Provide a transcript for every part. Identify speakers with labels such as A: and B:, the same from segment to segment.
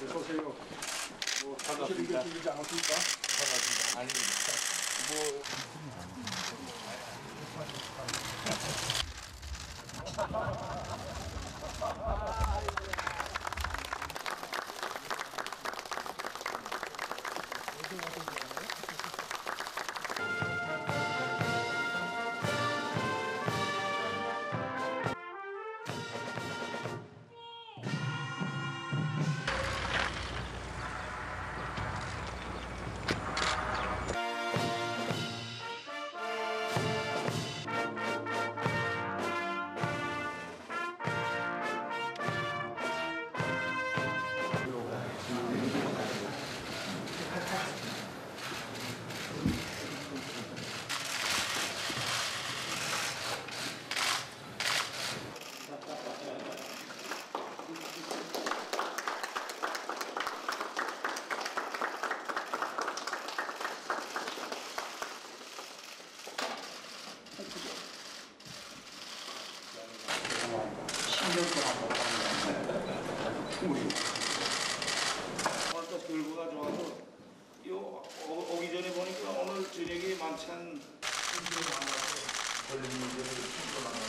A: 어서오세요. 뭐,
B: 반갑습니다.
A: 드시지 않았습니까?
B: 반갑습니다. 아닙니다. 뭐,
C: 오늘도 결과가 좋아서 오기 전에 보니까 오늘 저녁에 만찬 손님을 만나서 걸린 문제를 풀어나가서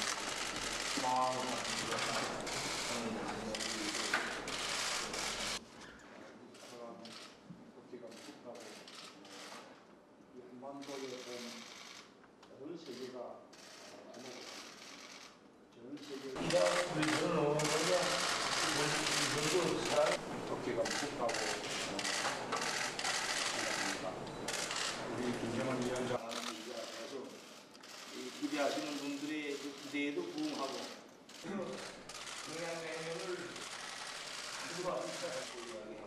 C: 마음을
A: 한반도에 전 세계가 전 세계
C: 우리 저는 오는 거냐 저도 사람
A: 도끼가 묵하고 생각합니다. 우리 김정은 위원장
C: 하는 얘기가 돼서 이 기대하시는 분들의 그 기대에도 부응하고 영양냉면을 가지고 왔습니다.